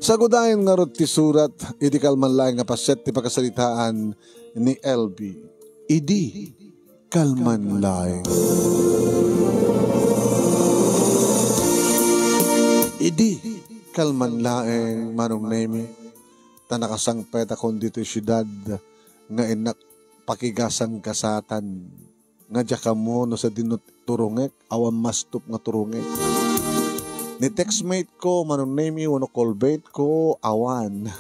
Sagudayan nga rot ti surat, idi kalman lang nga paset ti pagkasalitaan ni LB. Idi kalman lang. Idi kalman lang manong nemi. Tanakasang peta kundi ti syudad nga inak pakigasang kasatan. Nga dya mo no sa dinutturungek, awan mastup nga turungek. Ni textmate ko, manong name wano callmate ko, awan.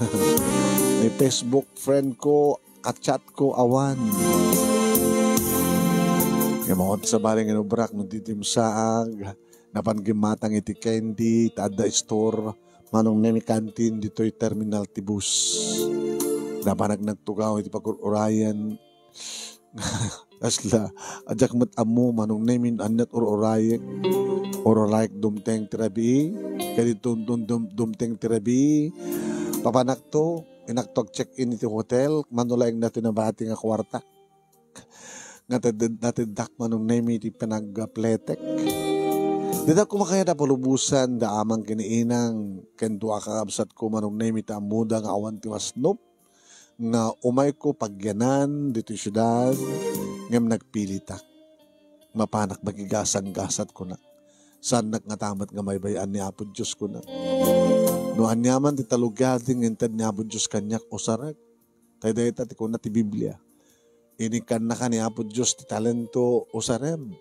Ni Facebook friend ko, kachat ko, awan. Yung mga sa baling inubrak, no ditimsaag, napangimatang iti candy, tada store, manong name canteen, dito'y terminal tibus. Napanag nagtugaw, iti pag-urayan, asla, adyak matamo, manong name anat urayek, ororayek dumteng tirabi, kadi dumteng tirabi, papanak to, inaktog check-in iti hotel, manulayang natin na bahati nga kwarta. Natin dak manong name iti panagpletek. Dida ko makaya na palubusan, da amang kiniinang, kendua kakabsat ko manong name iti amuda nga awan ti wasnop, nga umay ko pagyanan dito syudad, ngam nagpilitak. Mapanak magigasang-gasat ko na. Saan nga tamat nga may bayan ni Apo Diyos ko na. No anyaman ti talugading intad ni Apo Diyos kanyak o sarag. Tayo dahil ti ko na ti Biblia. Inikan na ka ni Apo Diyos ti talento o sarem.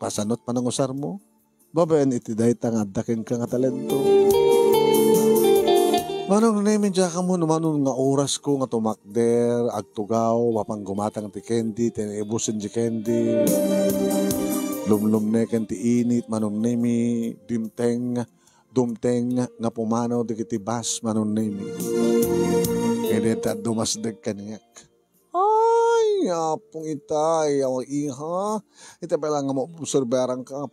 Pasanot pa ng usar mo. Babayan iti dahil nga dakin ka nga talento. Manong namin dya ka mo naman nga oras ko nga tumakder, agtugaw, mapang gumatang ti candy, tinibusin di candy. Lumlumneken ti init, manong nemi, dumteng, nga pumanaw di kiti bas, manong nemi. Edita dumasdag kanyak. Ay, apong itay, awang iha. Ita pala nga maobserberang ka,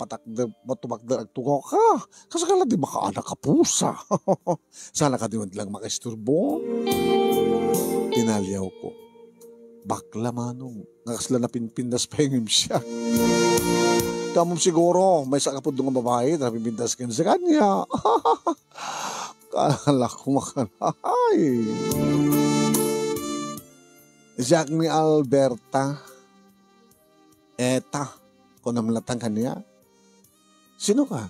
matumakder agtugaw ka. Kasakala di makaanak ka pusa. Sana ka di lang makaisturbo. Tinalyaw ko. Bakla manong, nakasla na pinpindas pa yung siya. Kamom siguro, may sakapod ng babae, napipintas kayo sa kanya. Kala ko makanay. Jack ni Alberta, eta, kung namlatang kanya. Sino ka?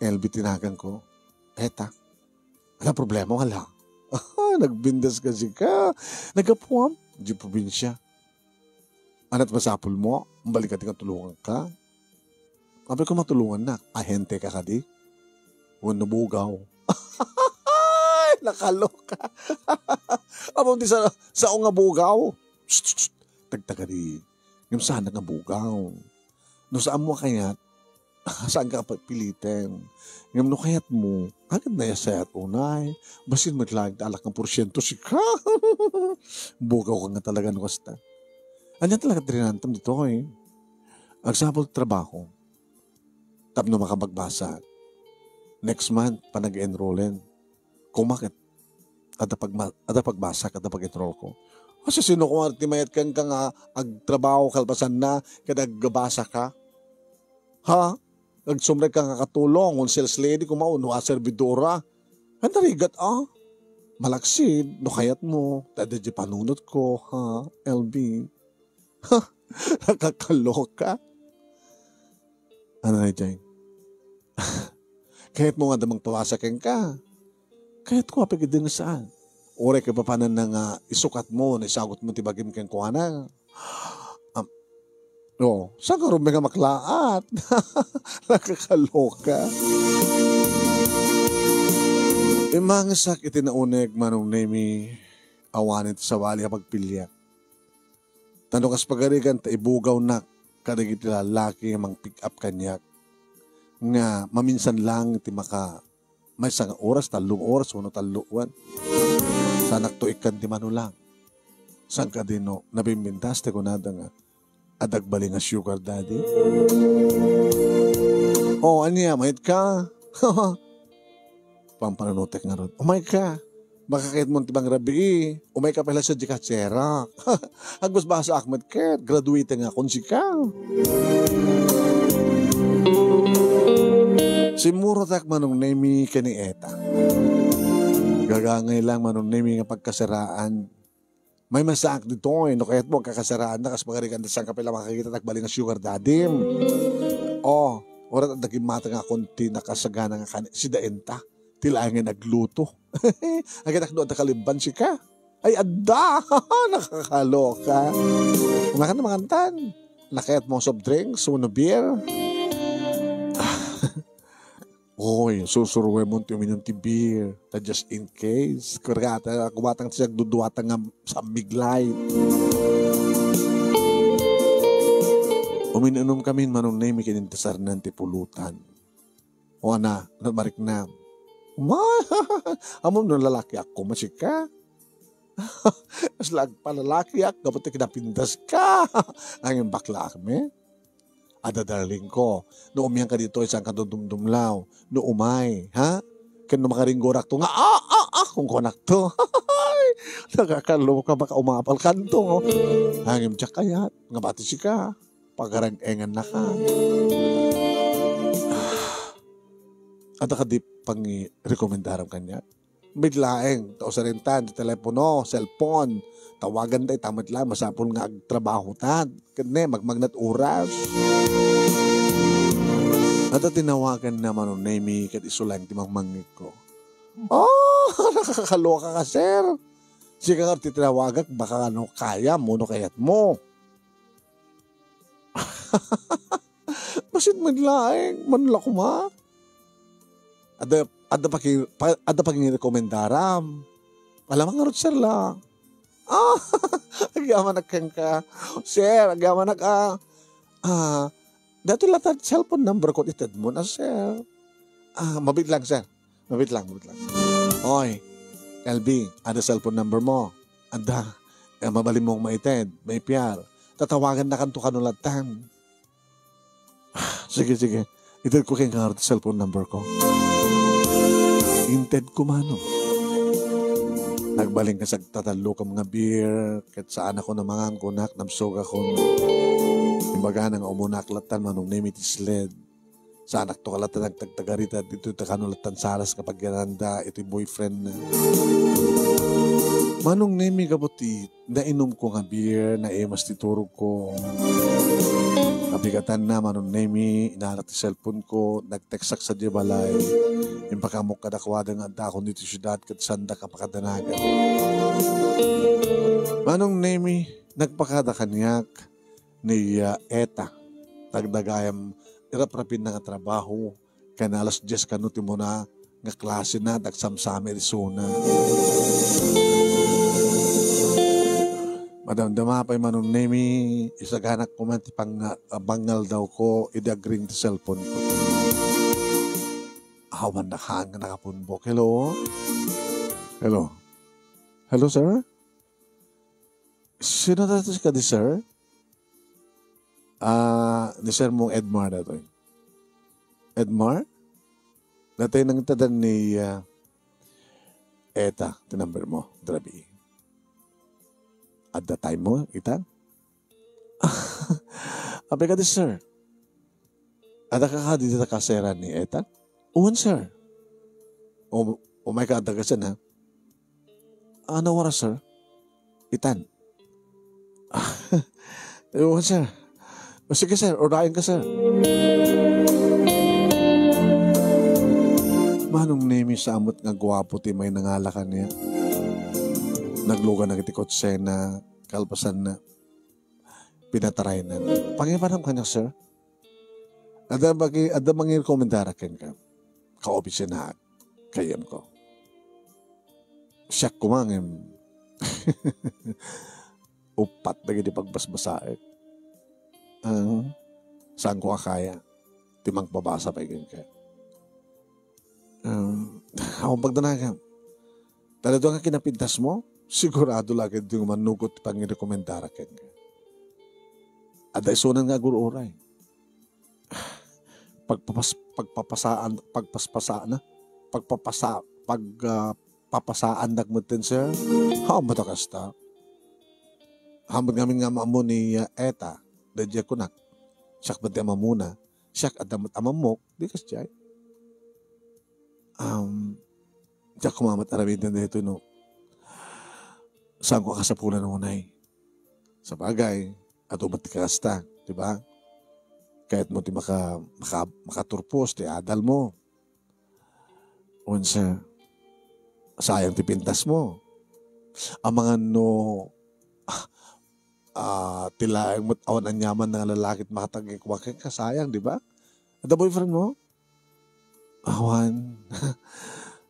LB tinagan ko. Eta, wala problema, wala. Nagbindas kasi ka. Nagapuam, di probinsya. Anat masapul mo, balik ka tulungan ka. Kapag ko matulungan na, ahente ka ka di. Huwag nabugaw. Nakaloka. Abang di sa nga bugaw. Tagtaga di. Yung sana nga bugaw. No saan mo kayat, saan ka pilitin. Yung no kayat mo, agad na yasayat unay. Basin maglag alak ng porsyento si ka. Bugaw ka nga talaga no kasta. Anya talaga trinantam dito eh. Agsabol trabaho. Tapno makapagbasa. Next month, pa nag-enrollen. Kumakit. Ada pagbasa, kada pag-enroll ko. Kasi sino kung artimayat kang nga agtrabaho kalpasan na, kada gabasa ka? Ha? Nagsumrek ka nga katulong, kung sales lady, kung mauno, servidora. Ang narigat malaksid, no kayat mo, tada di panunot ko, ha? LB. Ha? Nakakaloka. Ano na dyan? Kahit mo nga damang tawasakin ka. Kahit ko apigid din saan. Ore ka pa panan na isukat mo, na isagot mo tibagim kang kuhana. Saan ka rin mga maklaat? Nakakaloka. Imangasak itinaunig manong nemi awanit sa wali pagpilya. Tanong kas pagarigan ta ibugaw na kadagit lalaki mang pick up kanyak. Nga maminsan lang iti maka may isang oras, 3 oras, 3 taluan. Sanak to ikan di mano lang. San ka din no, nabimbintas te ko nada nga adagbali nga sugar daddy. Anya, mahit ka. Pampananutek nga ron. Umay ka. Makakait mo tibang rabi. Umay ka pala sa jikatsera. Agbas ba sa Ahmed Ket, graduate nga kung si ka. Si Muratak manong nemi kani eta. Gagangay lang manunimi nga pagkasiraan. May masak dito no kaya't mo kakasiraan na kas magarikan sa kapila makakita nagbali nga sugar daddy. Oh, orat at naging mata nga konti nakasagana nga si Daenta. Tilangin nagluto. Ang kinakdo at nakalimban si ka. Ay adda! Nakakaloka. Kumakan na makantan. Nakayat mo soft drinks, suno beer. Oy, susuruwe mo uminom ti beer. Just in case. Kurgata, kumatang siya duduwatan nga sa miglay. Uminom kami manong name kinintasar ng tipulutan. O ana, nagmarik na. Amom nung lalaki ako, masika. As lag pa lalaki ako, dapat kinapindas ka. Ang bakla kami. Ada darling ko, no umiyang ka dito isang kadumdumlaw, no umay, ha? Kaya makaringgorak to nga, kung konak to. Nakakalo ka baka umapal ka to. Hangim tsak kayat, nga bati si ka, pagkarang-engan na ka. Ada ka di pang rekomendaram kanya? Biglaeng, tausarintan, telepono, cellphone, tawagan tayo, tamad lang, masapol nga agtrabaho tan. Kanya, magmagnat oras. At tinawagan naman ng Nemi kat isulang timangmangit ko. Oh, nakakaloka ka, sir. Sige nga titinawagan, baka ano kaya mo, no kayat mo. Basit maglaeng, manula ko ma. Ada paging rekomendaram. Alam nga sir lang. Agaman ka. Sir, agaman ka. Dato latag cellphone number ko itad mo na, sir. Mabit lang, sir. Mabit lang. Oy, LB, ada cellphone number mo. Ada. Mabalim mong maited, may piyar. Tatawagan na kanto kanulatan. Sige. Itad ko kayong nga cellphone number ko. Inted ko mano. Nagbaling ka sa tatalo ka mga beer, kahit saan ako na mga kunak, namsog ako. Imbaga nang umunaklatan manong name it is led. Sa anak to kalatan nagtagtagarita, dito kanulatan saras kapag gananda, ito'y boyfriend na. Manong name kabuti, nainom ko nga beer, naimas titurog ko. Kabigatan na manong name, inalat ti cellphone ko, nagteksak sa dibalay. Impakamok kadakwada nga dakon dito syudad kat sanda kapakadanagan. Manong name, nagpakada kanyak ni Eta. Tagdagayam, iraprapin na nga trabaho. Kaya na alas 10 kanuti mo na nga klase na, tagsamsami Arizona. Madamdama pa'y manong name, isaganak ko man pang bangal daw ko, idagring ti cellphone ko. Awan na hang nakapunbok. Hello? Hello, sir? Sino natin ka di, sir? Ni sir mong Edmar na to. Edmar? Natay nang tadan ni Eta, tinumber mo, Drabi. At the time mo, itan? Ape ka di, sir? Ada ka dito kasera ni Eta? Uwan, sir. Oh my God, dagasan ha? Ano oras, sir? Itan. Uwan, sir. O sige, sir. Orayan ka, sir. Manong name sa amot nga gwapo ti may nangalakan niya. Nagluga na kiti kotsena, kalpasan na. Pinataray na. Pangipanam ka niya, sir? Ada mangir komentara ken ka. Kaopisya na kayam ko. Siyak kumangim. Upat na gini pagbasbasaik. Saan ko akaya? Timang pabasa pa yun ka. Akong pagdanagan. Talaga nga kinapintas mo, sigurado lagi yung manugot pang i-rekomendara ken ka. Ada isunan nga gururay. Pagpapasaan nagmutin, sir. Matakas ta. Hamad ngamin nga maamo ni Eta, dadya ko nak. Siyak ba di amamuna? Siyak adamat amamok, di kas jay. Diyak kumamat aramitan dito, no? Saan ko kasapulan ng unay? Sa bagay, at umat ka kasta, di ba? Kahit mo ti makaturpos, ti adal mo. Unsa, sayang ti pintas mo. Ang mga no, tila ang awan ang yaman ng lalaki at makatagay kumakay ka, sayang, di ba? At the boyfriend mo? Awan.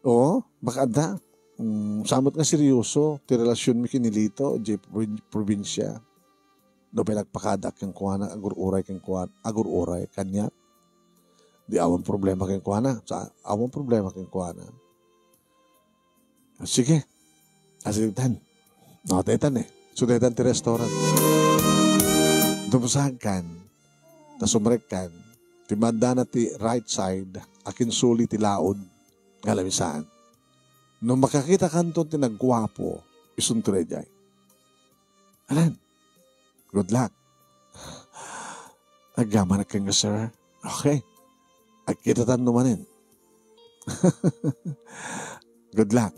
Oo, baka da. Samot nga seryoso, ti relasyon mi kinilito, di probinsya. No pinagpakadak yung kuwana, agur-uray kang kuwana, agur-uray kanya. Di awang problema kang kuwana. Awang problema kang kuwana. Sige. Asitan. Nakataitan eh. Sudetan ti restaurant. Dumusagkan. Tasumrekan. Timanda na ti right side. Akin suli ti laod. Galamisaan. Nung makakita kanto ti nagwapo, isunture jay. Alan, good luck. Agyaman na kang sir. Okay. Agkita tan numanin. Good luck.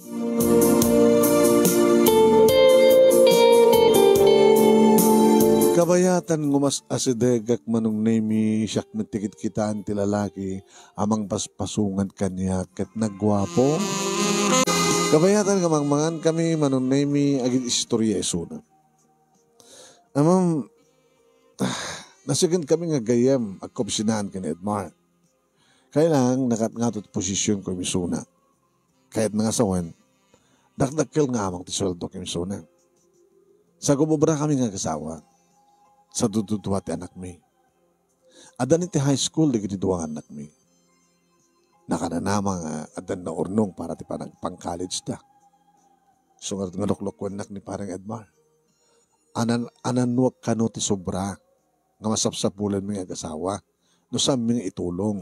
Kabayatan ngumas asidegak manong nemi siyak na tikit kitaan ti lalaki amang paspasungan kanya ket nagwapo. Kabayatan kamangmangan kami manong nemi agit istorya isuna. Amam, nasigan kami nga gayam at kopsinaan kani Edmar. Kaya lang nakat posisyon ko misuna. Kahit nga sawan, dakdakil nga amang ti sweldo kami misuna. Sa gumubra kami nga kasawa, sa dududuwa ti anak mi. Adan iti high school, di gitiduwa anak mi. Nakananama nga adan na urnong para ti pang-college ta. So nga luklok anak ni parang Edmar. Ananwag kano ti sobra nga masapsapulan mi nga kasawa. No sa mi nga itulong.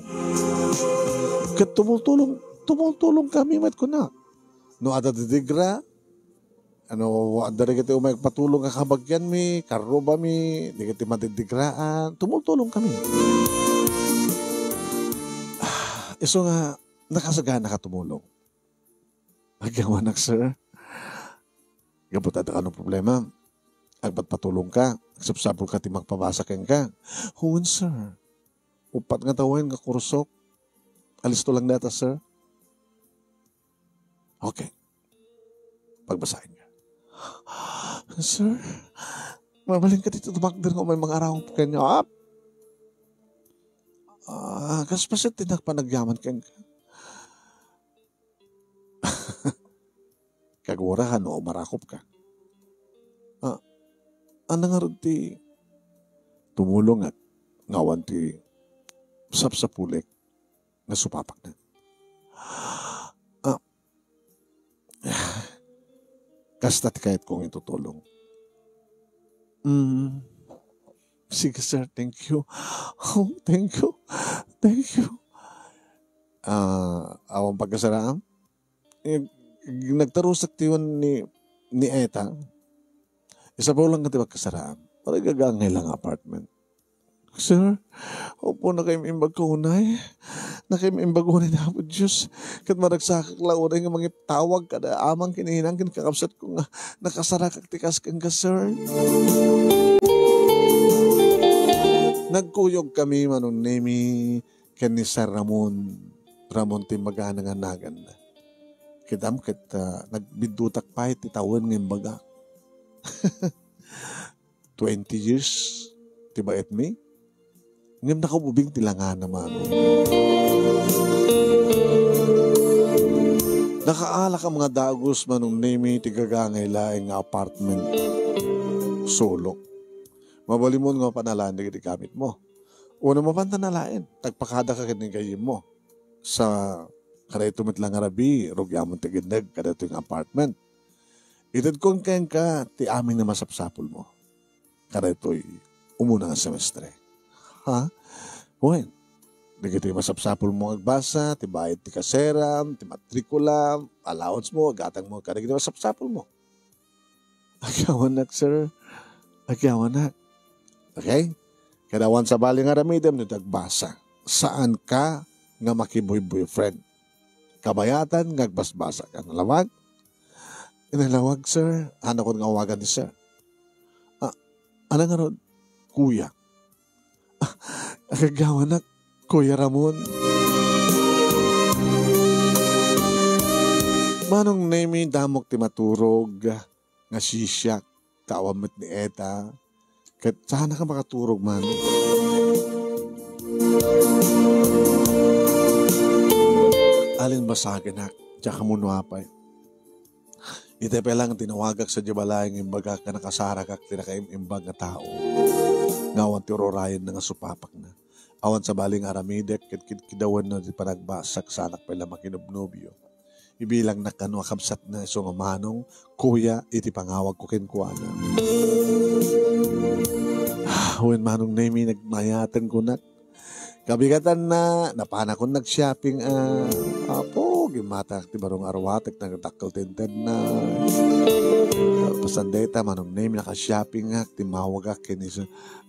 Kat tumultulong kami mat ko na. No ada didigra, dari kiti umay patulong ka kabagyan mi, karoba mi, di kiti matidigraan, tumultulong kami. Iso nga, nakasagana ka tumulong. Agyawanak, sir. Gabot at anong problema? Agbat patulong ka, agsapsapol ka ti magpabasa ken ka. Huwin, sir. Upat nga tawain ka kursok. Alisto lang data, sir. Okay. Pagbasahin ka. Sir, mabaling ka dito tumakdir ko may mga araw po kanya. Kaspasit tinagpanagyaman ka. Kagwarahan o marakop ka. Ano nga rin ti tumulong at ngawan ti sapsapulik na supapak na. Kasta't kahit kong itutulong. Sige sir, thank you. Oh, thank you. Thank you. Awang pagkasaraam. Nagtarusak tiwan ni Eta. Isa pa lang kati pagkasaraam. Para gagangay lang apartment. Sir, opo na kayo imbag kaunay. Na kayo imbag kaunay na po Diyos. Kat maragsakak lauray nga mga tawag kada amang kinihinang kakapsat ko nga nakasarakak tikas kang ka, sir. Nagkuyog kami manong nemi ken ni Sir Ramon Timagana nga nagan. Kidam nagbidutak pa iti tawon ng imbaga. 20 years tiba et me. Ngam nakabubing tilangan naman. Nakaala ka mga dagos manong nemi tigagangay laing nga apartment. Solo. Mabalimon nga panalaan na gamit mo. Una mo pantanalain. Tagpakada ka kinigayim mo. Sa kada tumit lang arabi, rugyamon tigindag kada ito yung apartment. Itad kong kain ka, ti amin na masapsapol mo. Kada ito'y umuna nga semestre. Ha? Huwin. Nagito yung masapsapol mo agbasa, ti bayad ti kaseram, ti matrikula, allowance mo, gatang mo, kada gito masapsapol mo. Agyawanak, sir. Agyawanak. Okay? Kadawan sa baling aramidem ni tagbasa. Saan ka nga makiboy-boyfriend? Kabayatan ngagbasbasa ka. Nalawag? Inalawag, sir. Ano ko nga awagan ni sir? Ano nga ron? Kuya. Akagawa na, Kuya Ramon. Manong name damok ti maturog nga sisyak kawamit ni Eta. Kat sana ka makaturog man. Alin ba sa akin hak? Diya ka munuapay. Ite pa lang tinawagak sa jabalayang imbaga ka nakasara kak tinakaimbag nga tao. Ngawan ti rorayan na nga supapak na. Awan sa baling aramidek ket kidawan na di panagbasak sa anak pala makinubnobyo. Ibilang nakano akabsat na iso nga manong kuya iti pangawag ko kinkuana. When manong nami nagmayatan ko na kabigatan na napana ko nag-shopping apo gimata ti barong arwatek nagtakkel tinted na pasandeta manong name naka-shopping nga timawag ken is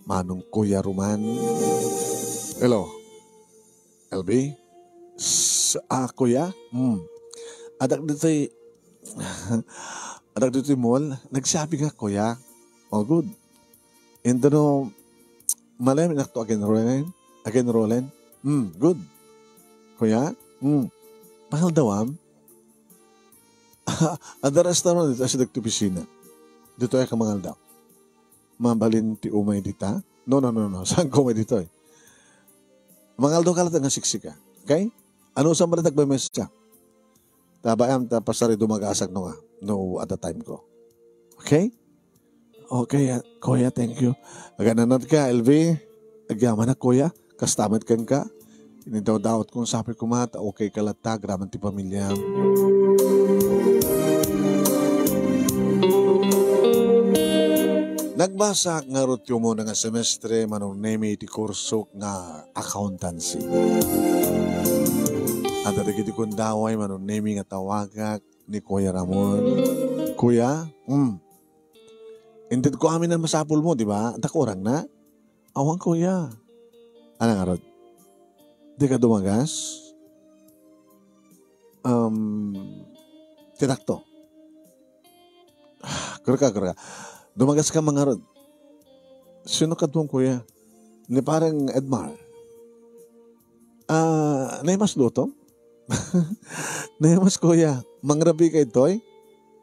manong Kuya Roman. Hello. LB? Kuya? Adak dito'y mall. Nag-shopping nga kuya. All good. And no malamin na ito again rollen. Good. Kuya? Mahal daw Ada restaurant dito sa nagtupisina. Dito ay kamangal daw. Mabalin ti umay dita? No. Saan ko umay dito eh? Mangal daw kalat nga siksika. Okay? Ano sa mga nagbames siya? Tabayam tapasari dumagasag no at the time ko. Okay? Okay, kuya, thank you. Agananat ka, LV. Agyaman na, kuya. Kastamit kan ka. Ini daw daot kung sabi ko mata, okay kalata, graman ti pamilya. Nagbasa nga rutyo mo nga semestre manong nemi ti kurso nga accountancy. At dagiti kong daway manong nemi nga tawagak ni Kuya Ramon. Kuya, intid ko amin na masapul mo, di ba? Takurang na. Awang kuya. Anong arod? Di ka dumagas? Tinakto. Kurka. Dumagas ka mga arod. Sino ka doon kuya? Ni parang Edmar. Naimas luto? Naimas kuya. Mangrabi ka ito'y?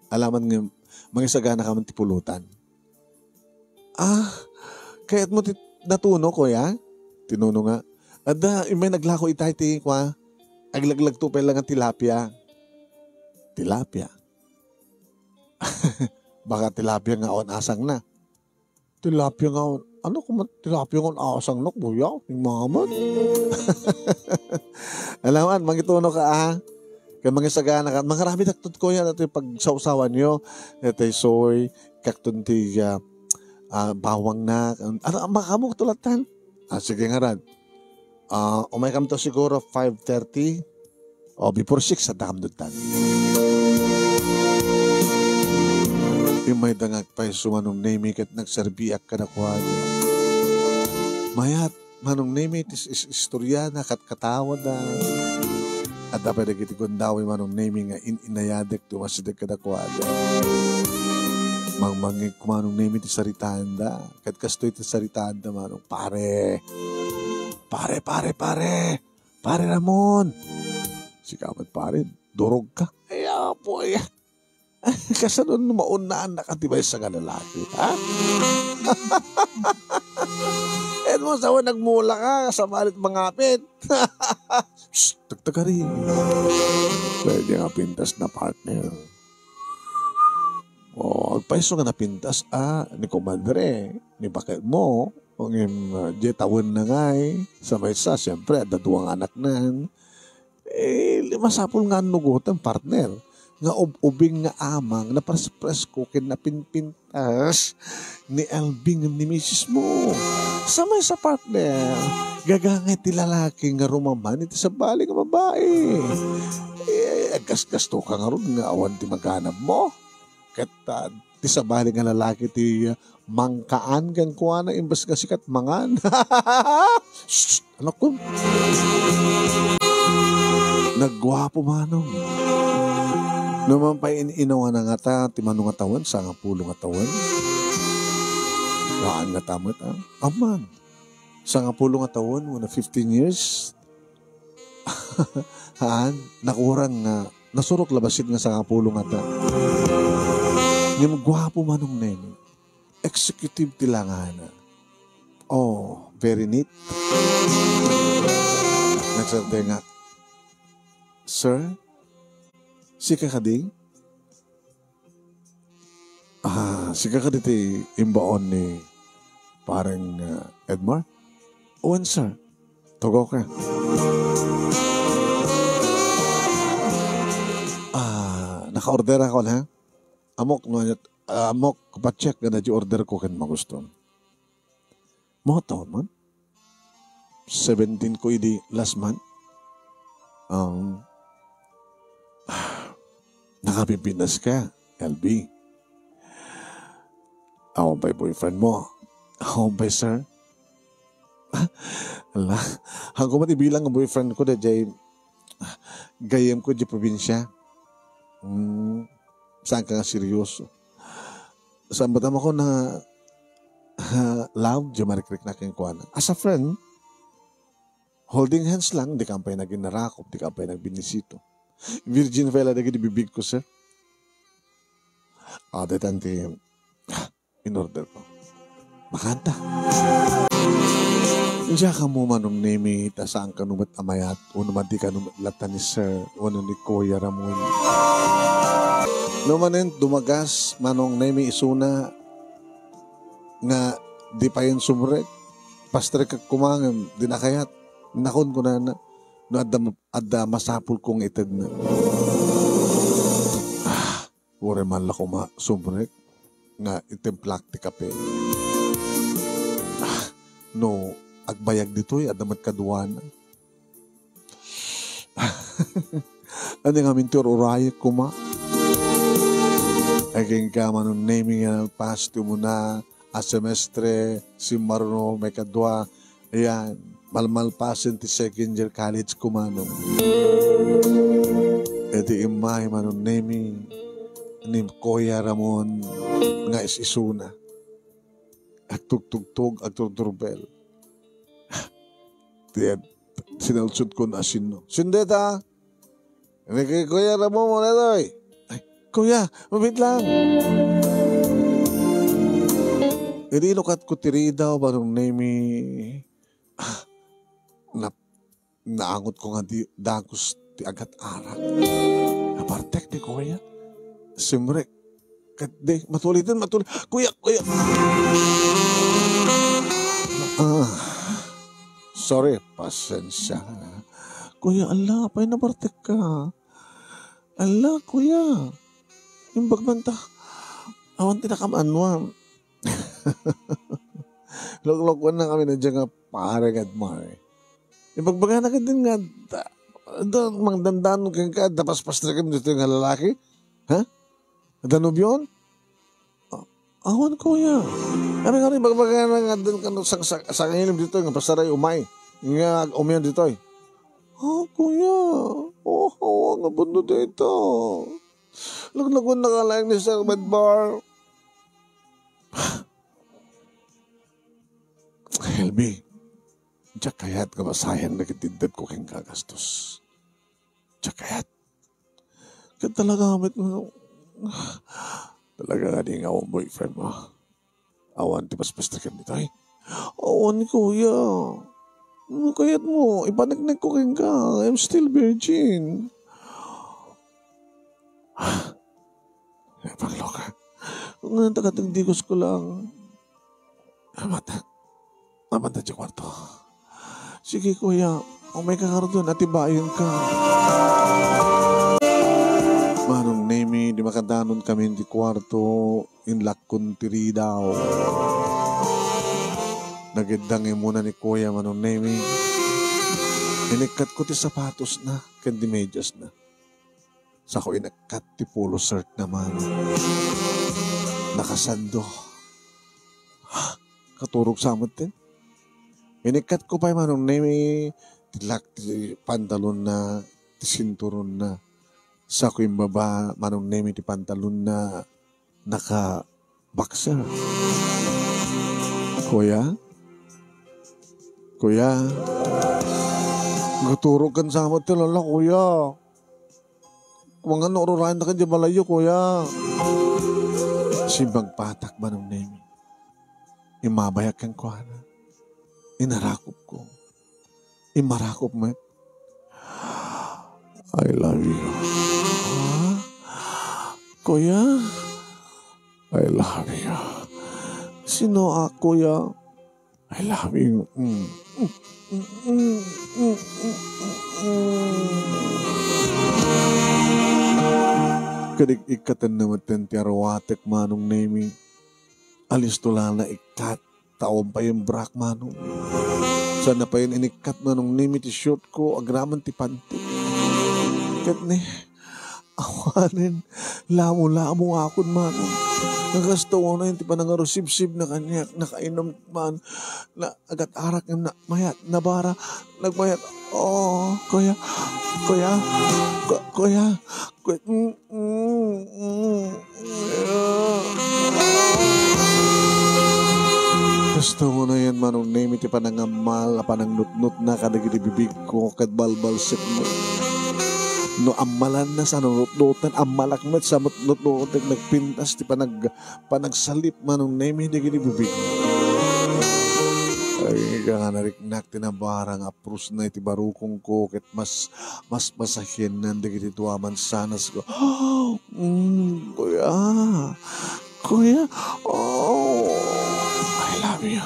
Alaman nga, mga sagana ka man tipulutan. Kaya't mo natuno, kuya? Tinuno nga. Ada, may naglako itay ti kwa. Aglaglag to pa lang ang tilapia. Tilapia? Baka tilapia nga awan asang na. Tilapia nga awan. Ano kung tilapia nga asang na, kuya? Yung maman. Alaman, mangituno ka Kaya mga sagana ka. Mga rami taktot kuya nato yung pagsawsawan nyo. Ito yung soy, kakton ti bawang na. Ano, makamok tulatan? Sige nga rad. Umay kam to siguro 5:30 o before 6 sa damdutan. Yung may dangag pa yung sumanong name kat nagserbiak ka na kuhan. Mayat, manong name it is istorya na katkatawad na. At dapat nagiti kundawi manong name nga inayadek tumasidag ka na kuhan. Mangmangig kumanong name iti saritaan da. Kat kastoy iti saritaan da manong pare. Pare Ramon. Sikamat pare, durog ka. Ay, po ay. Kasi doon maunaan nakatibay sa lalaki. Ha? Et mo sawa nagmula ka sa malit mangapit. Shhh, tagtaga rin. Pwede nga pintas na partner. Agpaiso nga napintas ni kumadre, ni bakit mo, kung yung jetawin na nga sa may sa, siyempre, daduwang anak na, masapol nga nugutan, partner, nga ubing nga amang, na pres ko, kinapinpintas, ni Albing ni Mrs. mo, sa may sa partner, gagangay ti lalaki nga rumaman, iti sa bali nga babae, gasgasto ka nga ron, nga awan ti maghanap mo, kat ti sabali nga lalaki ti mangkaan kan kuha na imbas nga sikat mangan. Shhh, anak ko. Nagwapo manong. Naman pa inawa na nga ta, timanong nga tawan, sa nga pulong nga tawan. Laan nga tamat, aman. Sa nga pulong nga tawan, 15 years. Haan, nakurang nga, nasurok labasit nga sa nga pulong nga ta. Yung gwapo manong nene. Executive tilangana. Oh, very neat. Nagsabi nga, Sir, si kakading? Si kakading ti imbaon ni parang Edmar? Owen, sir. Tugaw ka. Naka-order ako na, ha? Amok, pa-check na order ko kan magusto. Mga taon man. 17 ko idi last month. Nakapipinas ka, LB. Ako ba'y boyfriend mo? Ako ba'y sir? Ala, hanggang matibilang ang boyfriend ko na jay gayam ko di probinsya. Saan ka nga seryoso? Saan ba tama ko na love, di marikrik na kayong kuwana. As a friend, holding hands lang, di kampay naging narakop, di kampay nagbinisito. Virgin fella na bibig ko, sir. Detanti, in order ko. Makanta. Diya ka mo manong nemi, tasaan ka numat amayat, o naman di ka numat lata ni sir, o ni Kuya Ramon. Numanin, dumagas, manong nemi isuna, nga di pa yun sumrek, pastre ka kumangam, di na kayat, nakon ko na no adda masapul kong itad na. Wala man la kuma sumrek nga itemplak ti kape. No, agbayag dito'y adamat kaduana. Ano nga mintor urayek kuma? Aging ka manong naming yan pasto mo na a semestre, si Marno may kadwa. Ayan, malmalpasin ti second year college kumano. E di imay manong naming ni Kuya Ramon nga isisuna. At tugtugtog at turturbel. Tiyan, sinalsud ko na sino. Sundeta! Hindi kay Kuya Ramon mo na doy. Ay, Kuya, mabit lang. Hindi lukat ko tiri daw barong nemi. Naangot ko nga di dagos ti agat arak. Apartek ni Kuya. Simrek. Kade, matulitin. Kuya. Sorry, pasensya. Kuya, ala, pa'y nabartek ka. Ala, Kuya. Yung bagbanta. Awan tinakamanwa. Lok-lokwan na kami na dyan nga parang Edmar. Yung bagbaga na ka din nga, mang dandan ka, dapas-pas na kami dito yung lalaki. Ha? Danub yun? Awan, Kuya. Ano bagbaga na nga din ka sa kanilin dito, nga pasaray umay. Nga umayan dito eh. Kuya. Awan nga bundo dito. Laglagon na ka lang ni Sir Medbar. Helby, diyak kayat ka basayan na kitindad ko keng kagastos. Diyak kayat. Kaya talaga amit mo. Talaga nga di nga akong boyfriend mo. Awan, di pas-pas na kami tayo. Awan, Kuya. Ano kayat mo? Ipanagnak ko keng ka. I'm still virgin. Pangloka. Ngayon tagatagdigos ko lang. Amata dyan kwarto. Sige, Kuya. May kakaro doon. Atibayan ka. Manong nemi, di makadanon kami di kwarto. Inlak kuntiri daw. Nagidangin muna ni Kuya manong nemi. Inikat ko ti sapatos na. Kandi medyas na. Sa ko inakat ti polo shirt naman. Nakasando. Katurog samot din. Inikat ko pa manong nemi. Tilak ti pantalon na ti sinturon na. Sa ko yung baba, manong nemi ti pantalon na naka-boxer. Kuya? Kuya? Gaturog kan sa amat tilala, kuya. Kung ano, orurahan na ka dyan malayo, kuya. Simbang patak manong nemi. Imabayak kang kuhana. Inarakop ko. Imarakop mo. I love you. Ha? Kuya? I love you. Sino ako, kuya? I love you. Kadig ikatan naman tentiarwatek manong nemi. Alis tulala ikat. Taon pa yung brak manong. Sana pa yun inikat manong nemi ti shoot ko. Agraman ti panty. Kat ni. Awanin. Lamo-lamo akon manong. Nagastawa na yun ti pa nangarusib-sib na kanyak. Nakainom man. Na agat arak na mayat. Nabara. Nagmayat. Oh, kuya. Kuya. Kuya. Kuya. Gusto mo na yan manong name iti panangamal panang nutnut na kadagiti bibig ko kad balbalsik mo. No amalan na sa nutnutan amalak met sa nutnutan nagpintas ti panagsalip manong name iti bibig. Ay nga nariknak tinabarang apros na iti barukong ko ket mas masahin nandigiti tuaman sanas ko. Kuya. Kuya. Oh. I love you.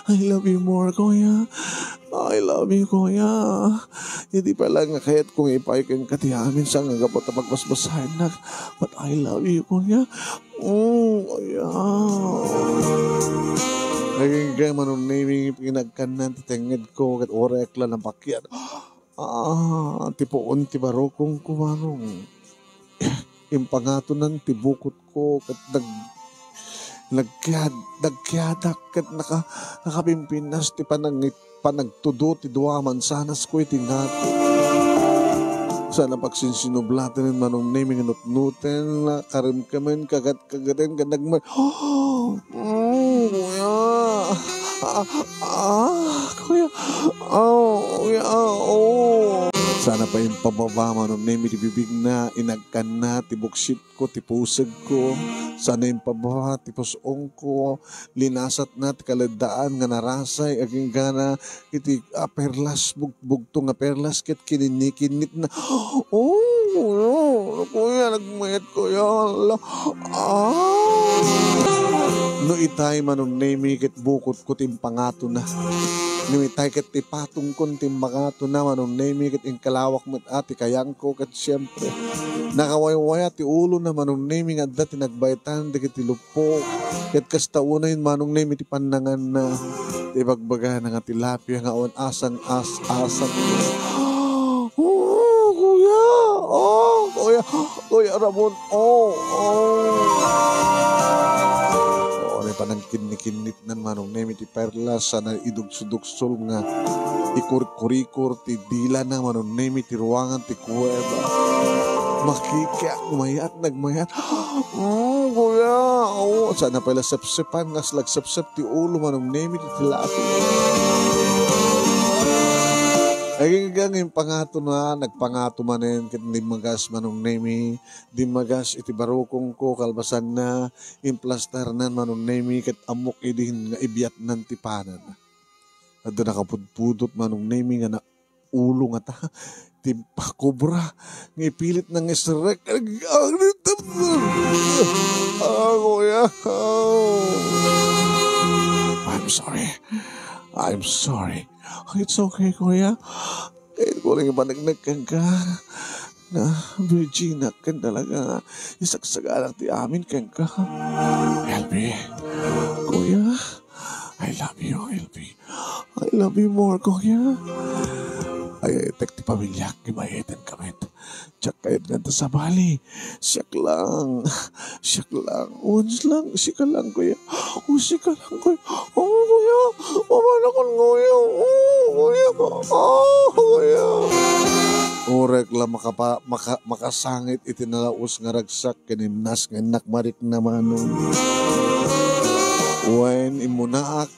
I love you more, kuya. I love you, kuya. Hindi pala nga kahit kung ipay kang katihamin sa nga gabot na pagmasbasahin na. But I love you, kuya. Kuya. Naging kaya manong naming pinagkanan titenged ko kat orekla ng pakyat. Tipoon ti barokong kumanong. Impangato ng tibukot ko kat nagkyadak kat nakapimpinas ti panagtudo ti duwaman sanas ko itingat. Sana pagsinsinublatan manong naming nutnuten na karimkamen kagat-kagatin ka nagmay. Kuya. Kuya. Kuya. Sana pa yung pababa manong name ti bibig na inagkan na ti buksit ko ti pusag ko. Sana yung pababa ti pusong ko linasat na ti kaladaan nga narasay aging gana iti perlas bugbugto nga perlas ket kininikinit na. Kuya nagmayat kuya. No itay manong name ket bukot ko timpangato na. Nimitay kat ipatong kon timbakato na manong name kat inkalawak mo ati kayang ko kat siyempre nakawaywaya ti ulo na manong name nga dati nagbaitan di kiti lupo kat kastauna yun manong name ti panangan na ti bagbaga na nga tilapia nga on asang kuya kuya Ramon panang kinit nan manong nemi ti perlas sana idugsudugsol nga ikur-kurikur ti dila na manong nemi ti ruangan ti kuweba makikya nagmayat kuya sana pala sepsepan ngas lagsepsep ti ulo manong nemi ti tilapi ay yung pangato na nagpangato manen ket di magas manong nemi di magas iti barokong ko kalbasan na implastar nan manong nemi ket amok idin nga ibiyat nan tipanan adto nakapudpudot manong nemi nga na ulo nga ta ti pakobra nga ipilit nang isrek kuya I'm sorry. It's okay, kuya. Kahit ko lang ipanagnak ka na Virginia kan talaga isagsagalang ti amin kan ka. LB, kuya, I love you, LB. I love you more, kuya. Ay, tek ti pamilya, gimayetan kami. Tsak kayat ganda sa bali. Siyak lang. Uns lang. Sika lang, kuya. Sika lang, kuya. Kuya. Pamanakon, kuya. Kuya. Kuya. Orek la makasangit itinalaos nga ragsak kanimnas nga nakmarik naman nun. When imunaak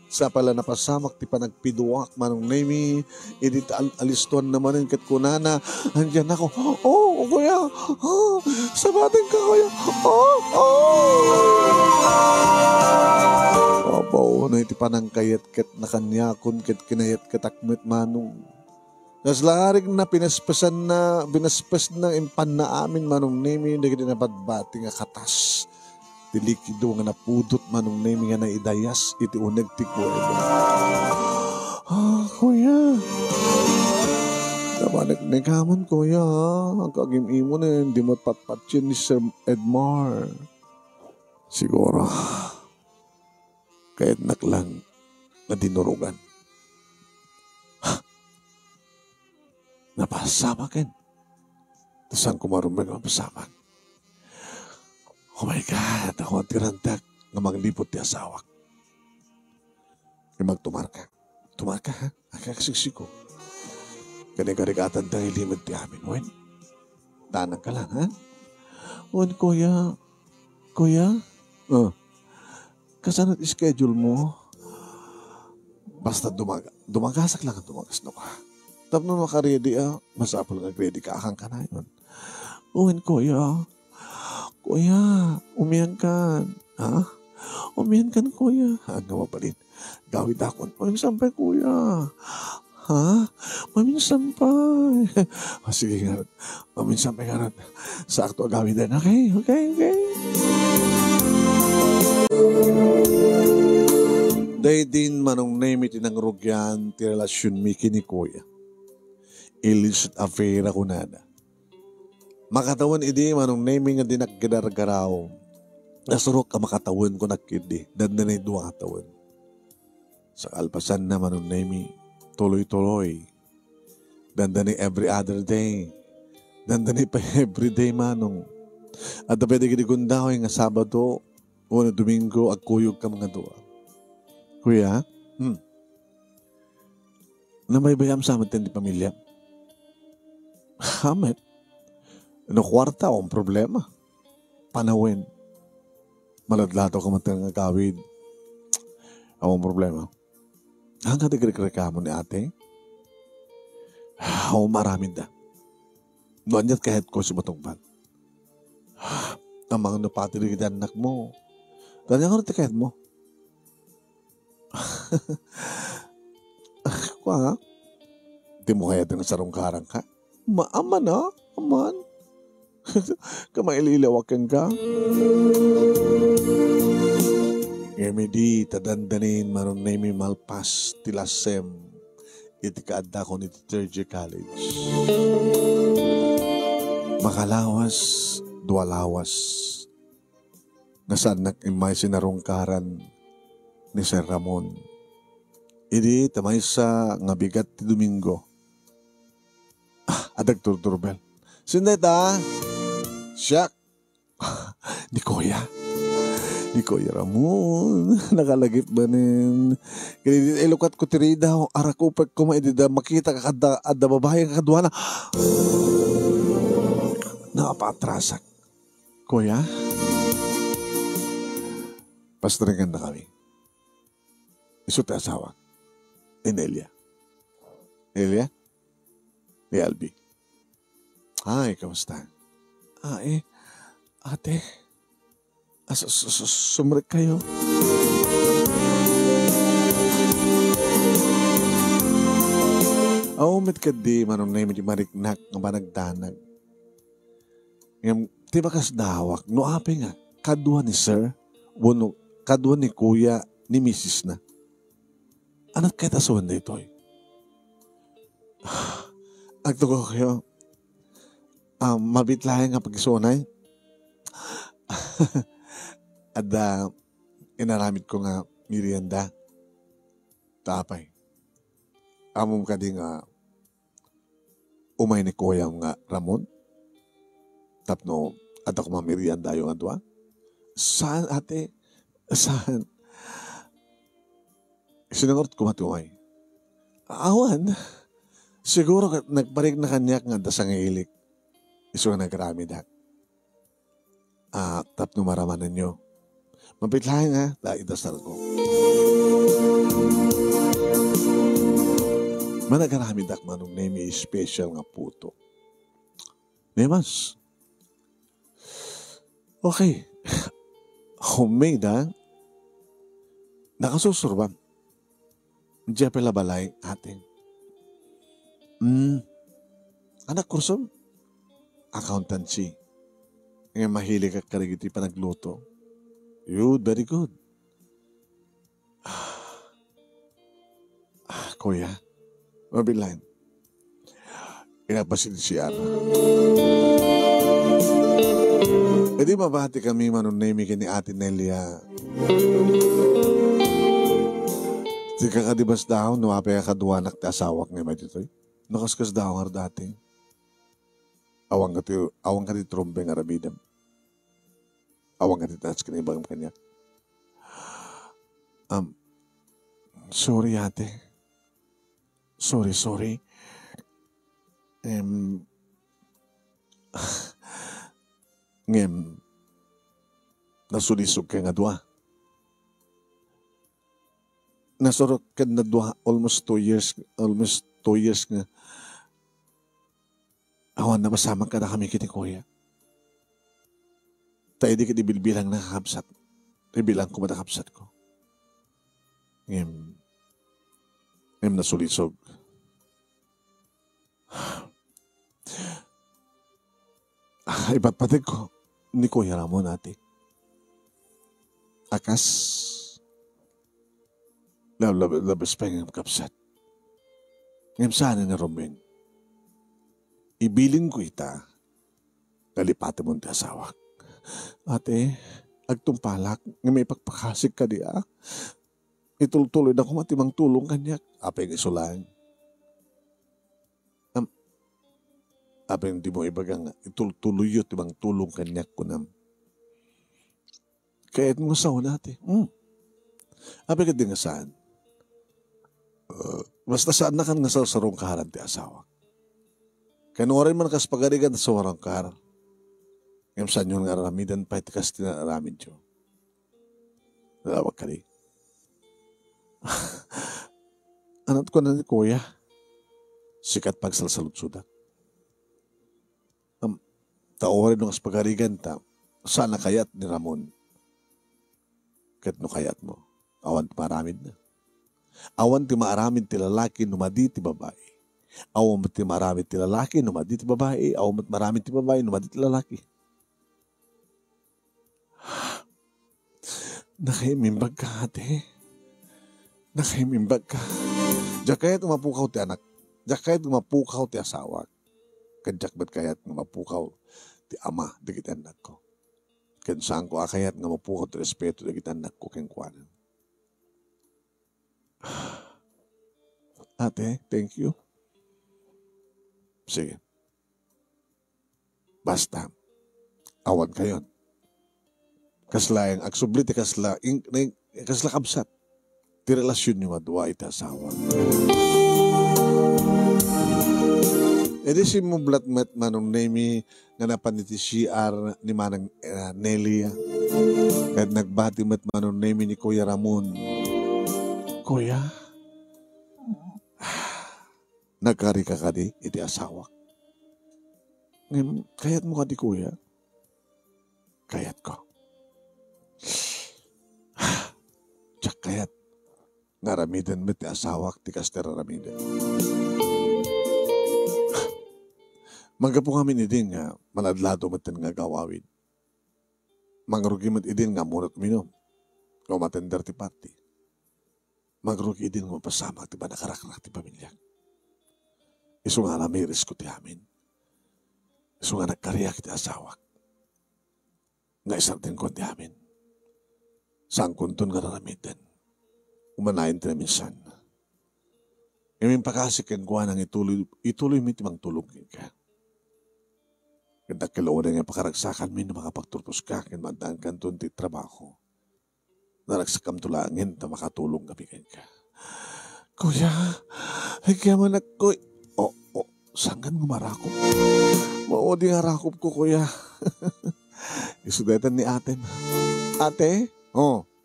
sa pala napasamak ti panagpiduak manong nemi edit aliston naman kat kunana andyan ako kuya sabatin ka kuya abaw na iti panangkayat kat nakanyakon kat kinayat katakmet manong tas laharig na binaspas na impan na amin manong nemi naging nabadbati nga katas tilikido nga napudot manong nemi nga naidayas iti uneg ti kuweba. Kuya. Nabanag-nagaman kuya. Ang kagim-imo na hindi mo patpatsin ni Sir Edmar. Siguro. Kahit naklang na dinurugan. Napasamakin. Tapos ang kumarumag ang pasamak. Oh my God, ako ang tirantak na maglipot ti asawak. Magtumar ka. Tumar ka ha? Akakasiksiko. Kani-karikatan tayo limit ti amin. Wen, tanang ka lang ha? Wen, kuya. Kuya? Kasanat schedule mo? Basta dumagasak lang ang dumagas no ka. Tapos makaredy masapal nga ready ka akang ka na yun. Wen, kuya. Kuya, umiyan kan. Ha? Umiyan kan, kuya. Hanggang mapalin. Gawid akon. Maming sampay, kuya. Ha? Maming sampay. Sige nga. Maming sampay nga. Sakto gawid din. Okay. Day din manong name itinang rugyan ti relasyon mi kini kuya. Illicit affair ako nada. Makatawan idi manong naming nga dinaggadargaraw. Nasurok ka makatawan ko nakidi. Dandanay duwa katawan. Sa alpasan na manong naming tuloy-tuloy. Dandanay every other day. Dandanay pa every day manong. At pwede kinigundahoy nga Sabado o na Domingo agkuyog ka mga duwa. Kuya, namaybayam sa amin di pamilya. Hamet. No kwarta o problema. Panawin. Maladlato ka matang nga gawid. Ang problema. Hanggang tigrik-rika mo ni ate. Maraming da. Noanyat kahit ko si matungban. Ang mga napatilig na anak mo. Ganyan ka rin kahit mo. Kwa, di mo kaya din sarong karang ka. Aman. Kamaililawak ka. Ngemi tadandanin manong nemi malpas tilasem iti kaadda ko ni Terje College. Makalawas, dualawas. Nasaan imay sinarungkaran ni Sir Ramon. Idi tamay sa nga bigat ti Domingo. Adag turturbel. Sindeta. Siyak. Di Kuya Ramon. Nakalagip ba nin? Kaya ilukat ko tirida. Arakupag ko maidida. Makita ka kada babae ka kadwana. Nakapatrasak. Kuya? Pastoringan na kami. Isut asawa. Enelia. Elia? Ni Albi. Ay, kamusta? Ate. Sumrik kayo. Umit ka di manong na yung mariknak nga managdanag. Di ba kas dawak? No ape nga. Kadwa ni Sir. Kadwa ni Kuya ni Mrs. na. Anat kahit asuhan na ito eh. Agto ko kayo. Mabitlayan nga pag-isunay. At inaramid ko nga merienda. Tapay. Amom ka di nga umay ni Kuya nga Ramon. Tapno, at ako mamerienda yung adwa. Saan ate? Saan? Sinangot ko matuway. Awan. Siguro nagparik na kanya nga dasang ilik. Iso nga nagramid ha. Tapno maramanan nyo. Mapitlahin nga, idasal ko. Managaramid ak manong name special nga puto. Nemas. Okay. Homemade ha. Nakasusurban. Diya pala balay ating. Anak kurso. Accountancy. Ngayon mahilig ka karigiti pa nagluto. You, very good. Kuya, mabilain. Inapasin si Ana. E di mabati kami manunemi kini Ate Nelia. Di ka kadibas daw, nuwapay ka kaduanak ti asawak nga may dito. Nakaskas daw nga dati. Awang ka ti trombe nga rabidam. Awang ka ti touch kinibang kanya. Sorry ate. Sorry. Nasulisog ka nga dua. Nasurok ka na dua almost 2 years nga. Awan na masama ka na kami kiti kuya. Tayo di ka dibilbilang nakakabsat. Bilang ko matakabsat ko. Ngem nasulisog. Iba't patid ko ni Kuya Ramon ate. Akas labas pa ng kapsat. Ngem sana na Romen. Ibilin ko ita. Kalipati mo ti asawak. Ate, agtumpalak. Nga may pagpakasik ka diya. Itultuloy na kumatimang tulong kanyak. Apay ng isulang. Apay hindi mo ibagang itultuloy yun timang tulong kanyak ko nam. Kaya't mo sa ate. Apay ka din nga saan. Basta saan na kan nga sa sarong kaharan ti asawak. Kanuwarin man kas pagarigan sa warang kahar. Ngayon saan yun nga ramidan pa itikas tinaramin siyo. Nalawag ka rin. Anat ko na ni Kuya. Sikat pagsalsalutsudak. Taorin nung as pagarigan ta. Sana kayat ni Ramon. Kat no kayat mo. Awan ti maramid na. Awan ti maaramid ti lalaki numadi ti babae. Awan ti maramid ti lalaki numadi ti babae. Awan ti maramid ti babae numadi ti lalaki. Nakahimimbag ka ate. Nakahimimbag ka. Diyak kaya't umapukaw ti anak. Diyak kaya't umapukaw ti asawak. Kadyak ba't kaya't umapukaw ti ama dagiti anak ko. Kansaan ko akayat nga mapukaw ti respeto dagiti anak ko kengkuanan. Ate, thank you. Sige. Basta. Awan kayon. Kasla yung agsubli ti kasla kabsat. Ti relasyon niyo madua iti asawa. E di si mo blatmet manong nemi nga napaniti CR ni manang Nelia. At nagbati met manong nemi ni Kuya Ramon. Kuya, nagkari ka di iti asawa. Ngayon, kayat mo ka di Kuya? Kayat ko. Tsak kayat. Naramidan met ti asawak ti kastera ramidan. Magapo kami ni din nga maladlado matin nga gawawin. Mangrugi mat idin nga munot minom. O matender ti party. Mangrugi idin nga mapasama ti ba nakarakrak ti pamilya. Isu nga namiris ko ti amin. Isu nga nagkariyak ti asawak. Nga isang din ko ti amin. Saan kuntun nga naramidan. Umanayin ti na minsan. Ngayon pakasikin ko nang ituloy mo timang tulungin ka. Ganda kilawa na nga pakaragsakan mo na makapagturpos ka kin mandaan kanton ti trabaho. Naragsakam tulangin ta makatulong kami ka. Kuya, ay kaya man ako. Oh, Sanggan nga marakop. Maudi nga rakop ko, kuya. Isudetan ni ate. Ate?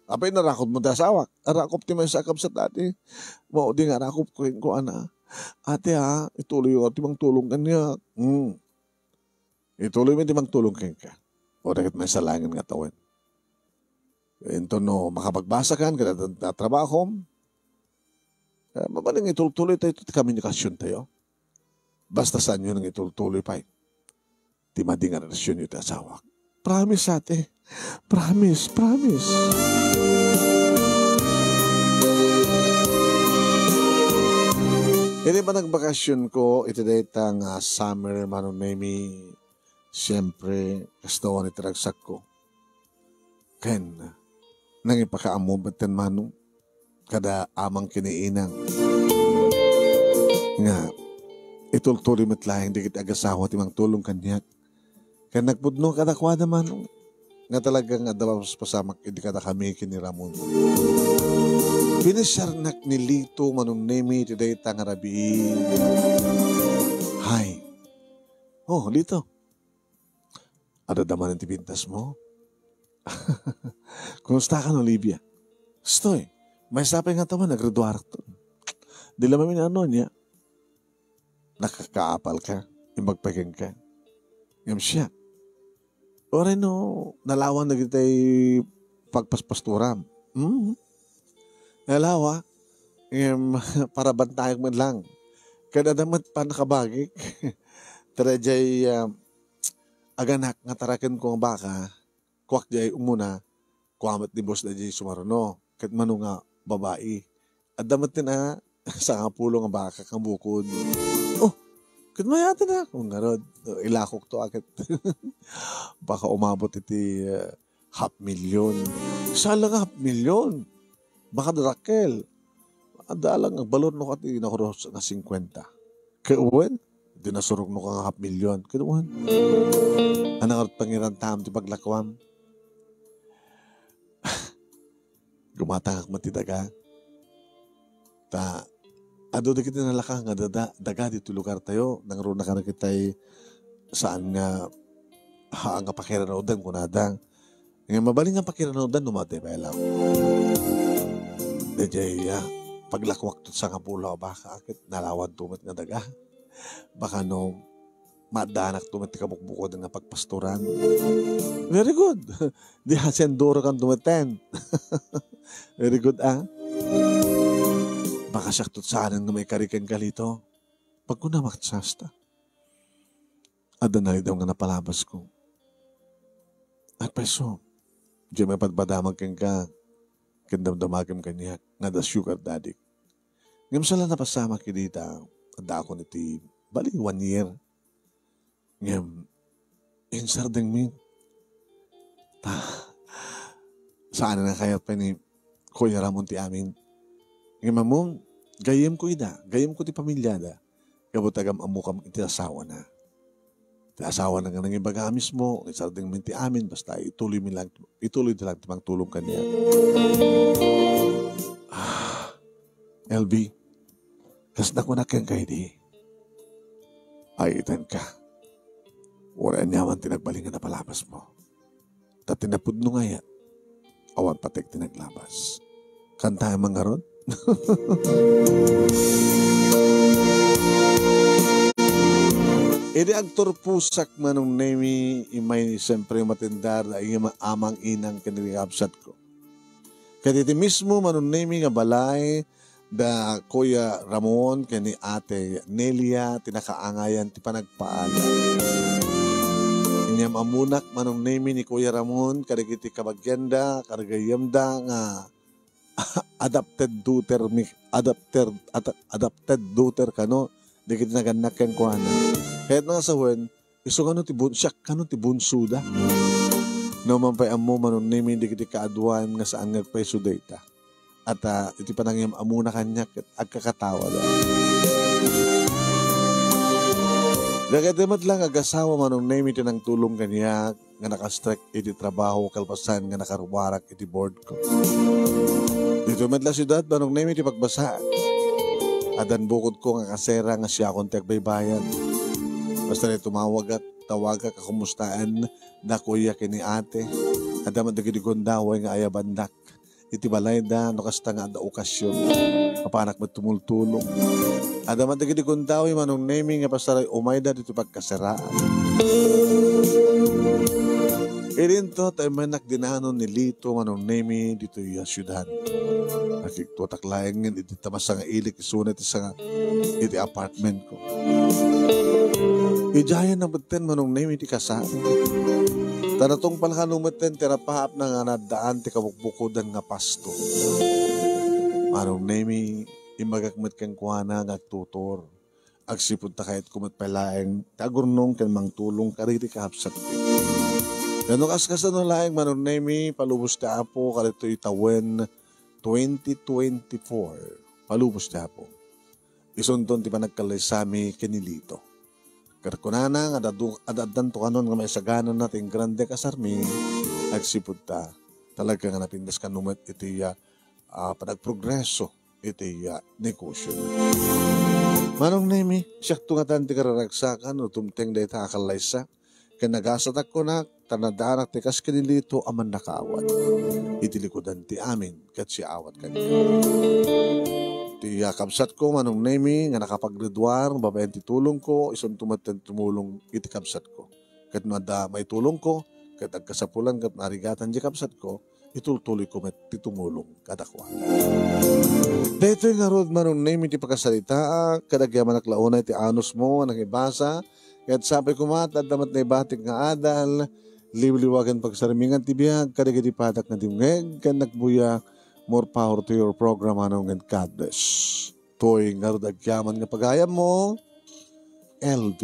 Apay narakop mo da sawak. Arakop ti may sakap sa tati. Maudi nga rakop ko ana. Ate ha, ituloy yung timang tulong kanya. Ituloy mo timang tulong kanya. O dahil may salangin nga tawin. Ito no, makapagbasa kan, kada trabaho. Mabaling ituloy tayo ito komunikasyon tayo. Basta saan yun ang ituloy pa. Di mading ang relasyon yun asawa. Promise ate. Promise. Hindi ba nagbakasyon ko, ito dahil tang summer, manong nemi, siyempre, kastawa ni taragsak ko. Ken, nang ipakaamo batin manong, kada amang kiniinang. Nga, itultuloy matlaing di kita agasawa timang tulong kanya. Kaya nagpudno kada kwada manong, nga talagang adawas pasamak, hindi kada kami kini Ramon. Pinasyarnak ni Lito manong nemi today tangarabi. Hi. Lito. Ada daman ang tibintas mo? Kumusta ka, Olivia? Stoy, may sapay nga taman, naggraduar to. Di lamang niya. Nakakaapal ka, imagpagang ka. Ngam siya. O rin nalawan na kita'y pagpaspasturam. Nalawa, para bantayag man lang. Kada damat pa nakabagik. Tarajay aganak nga tarakan ko ang baka, kuwak jay umuna, kuwamat ni boss na jay sumaruno. Kat mano nga babae. At damat din sa nga pulong ang baka kang bukod. Kat mayata na kung garod. Ilakok to agad. Baka umabot iti 500,000. Sala nga 500,000. Baka darakel. Adalang ang balon no kati nakuros na 50. Kauwan, dinasurog no ka nga 500,000. Kauwan. Anang arot pangiran tam ti paglakwam. Gumatangak matidaga. Ado di kita nalaka nga daga dito lugar tayo. Nang runa ka na kita'y saan nga nga pakiranaudan kunadang. Ngayon mabaling nga pakiranaudan numatay pa ilang. Dejay paglakwak to sa nga pula baka akit nalawan tumat nga daga. Baka madanak tumat kabukbukod nga pagpasturan. Very good. Di hasenduro kang tumaten. Very good Baka saktot saan nga may karikan kalito. Pag ko na maksasta. Adanay daw nga napalabas ko. At peso, di may padbadamag kang ka. Kendam-damagam kanya nga da sugar daddy. Ngam sala napasama kinita. Ada ako niti bali 1 year. Ngam insardeng min. Saan na kaya pa ni Kuya Ramon ti amin. Ngam among gayem ko ti pamilya da. Kabutagam amukam iti asawa na. Iti asawa na nga nang ibaga mismo, isardeng min ti amin, basta ituloy din lang timang tulong kanya. LB, kas na ko na kang kayo di. Ay, itan ka. Wala niya man tinagbalingan na palabas mo. Tatinapudno nga yan. Awan patek tinaglabas. Kanta mga ron? Ini aktor pusak manong nemi imay siyempre matindar na iyong amang inang kinigabsat ko. Kaya iti mismo manong nemi nga balay da Kuya Ramon kani ate Nelia tinakaangayan ti panagpaala. Inyam amunak manong nemi ni Kuya Ramon kadagiti kabagyanda karagayamda nga adopted daughter kano dikit naganak ken kuana. Kahit nga sa wen, iso kano ti bunsuda. No man pay ammo manon nimi dikit kaaduan nga saan nga pay sudeta. At iti panangyam amuna kanya agkakatawa da. Gagadamat lang agasawa manong nimi tinang tulong kanya nga nakastrek iti trabaho kalpasan nga nakaruwarak iti board ko. Dito madla siyudad manong nimi ti pagbasa. Adan bukod ko nga kasera nga siya akong tagbaybayan. Basta na tumawag at tawaga ka kumustaan na kuya kini ate. Adaman da gidigundaway nga ayabandak. Iti balay da no kasta nga da okasyon. Kapanak matumultulong. Adaman da gidigundaway manong naming nga pasaray umayda dito pagkasaraan. Irinto tayo manak dinanon ni Lito manong nami dito yung syudhan. Nakiktutak-layang nga iti tamasa nga ilik isunat isa nga iti apartment ko. Ijayan na baten manong nami iti kasaan. Tanatong palakanumaten terapahap na nga nadaan ti kabukbukudan nga pasto. Manong nami imagakmat kang kuwana nga tutor. Agsipod ta kahit kumatpalaeng tagurnong kan mang tulong kariri kahapsat ko. Gano kaskasan no laeng manong nami palubos ta apo kalito itawen 2024. Palubos ta apo. Isunton ti panagkalaysami kinilito. Karkunana nga adadan to kanon nga may saganan natin grande kasarmi agsipod ta talaga nga napindas kanumat iti panagprogreso iti negosyo. Manong nemi siya tungatan ti kararagsakan o tumteng da ita akalaysa kanagasat ako na tanadanak ti kas kinilito aman nakaawat iti likodan ti amin kat si awat kanya. Ti kabsat ko manong nemi nga nakapaggraduar babayan ti tulong ko ison tumatan tumulong iti kabsat ko. Kat mada may tulong ko kat agkasapulan kat narigatan di kabsat ko itultuloy ko met ti tumulong kadakwa. Dito nga rod manong nemi ti pagkasalita kadagyaman naklauna ti anos mo nakibasa kat sabi ko mat damat na ibatik nga adal liwliwagan pagsarimingan ti biyag kadagiti patak na timngeg kan nagbuya. More power to your program, anong and God bless. Toy nga rod agyaman nga pagayam mo, LB.